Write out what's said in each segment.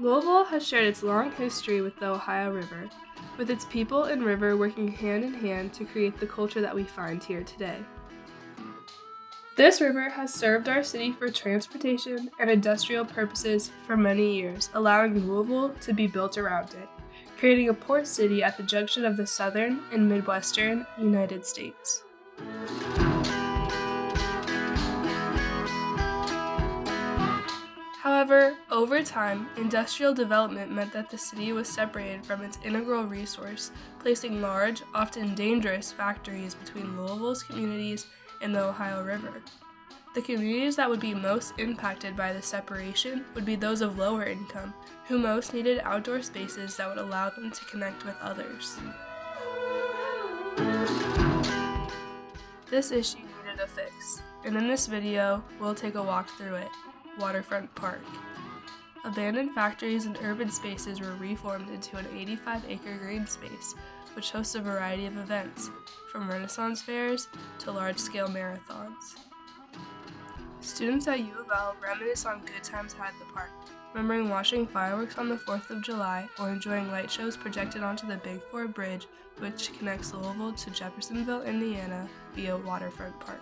Louisville has shared its long history with the Ohio River, with its people and river working hand in hand to create the culture that we find here today. This river has served our city for transportation and industrial purposes for many years, allowing Louisville to be built around it, creating a port city at the junction of the southern and midwestern United States. However, over time, industrial development meant that the city was separated from its integral resource, placing large, often dangerous factories between Louisville's communities and the Ohio River. The communities that would be most impacted by the separation would be those of lower income, who most needed outdoor spaces that would allow them to connect with others. This issue needed a fix, and in this video, we'll take a walk through it. Waterfront Park. Abandoned factories and urban spaces were reformed into an 85-acre green space, which hosts a variety of events, from Renaissance fairs to large-scale marathons. Students at U of L reminisce on good times had at the park, remembering watching fireworks on the 4th of July or enjoying light shows projected onto the Big 4 Bridge, which connects Louisville to Jeffersonville, Indiana, via Waterfront Park.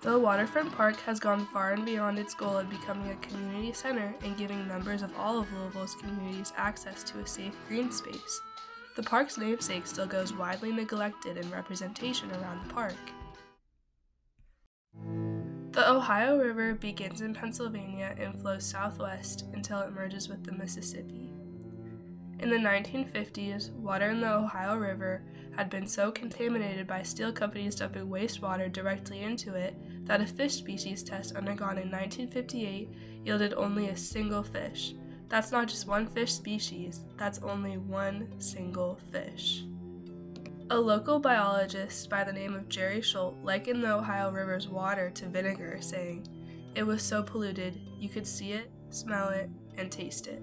Though Waterfront Park has gone far and beyond its goal of becoming a community center and giving members of all of Louisville's communities access to a safe green space, the park's namesake still goes widely neglected in representation around the park. The Ohio River begins in Pennsylvania and flows southwest until it merges with the Mississippi. In the 1950s, water in the Ohio River had been so contaminated by steel companies dumping wastewater directly into it that a fish species test undergone in 1958 yielded only a single fish. That's not just one fish species, that's only one single fish. A local biologist by the name of Jerry Schultz likened the Ohio River's water to vinegar, saying, "It was so polluted, you could see it, smell it, and taste it."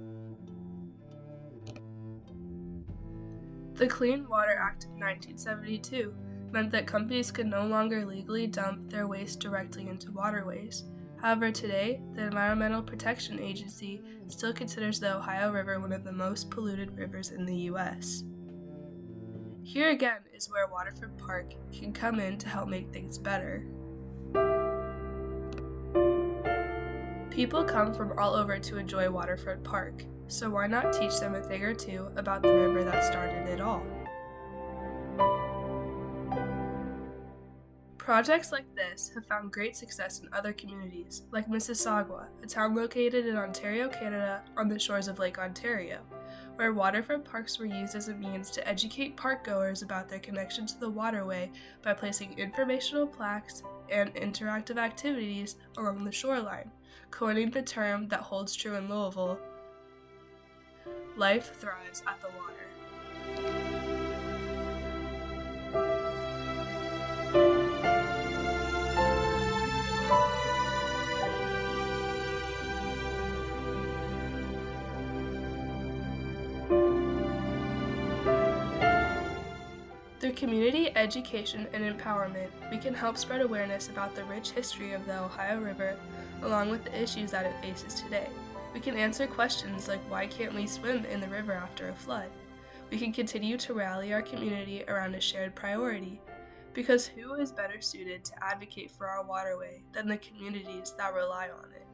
The Clean Water Act of 1972 meant that companies could no longer legally dump their waste directly into waterways. However, today, the Environmental Protection Agency still considers the Ohio River one of the most polluted rivers in the U.S. Here again is where Waterfront Park can come in to help make things better. People come from all over to enjoy Waterfront Park, so why not teach them a thing or two about the river that started it all? Projects like this have found great success in other communities, like Mississauga, a town located in Ontario, Canada, on the shores of Lake Ontario, where waterfront parks were used as a means to educate parkgoers about their connection to the waterway by placing informational plaques and interactive activities along the shoreline, coining the term that holds true in Louisville: life thrives at the water. Through community education and empowerment, we can help spread awareness about the rich history of the Ohio River, along with the issues that it faces today. We can answer questions like, why can't we swim in the river after a flood? We can continue to rally our community around a shared priority, because who is better suited to advocate for our waterway than the communities that rely on it?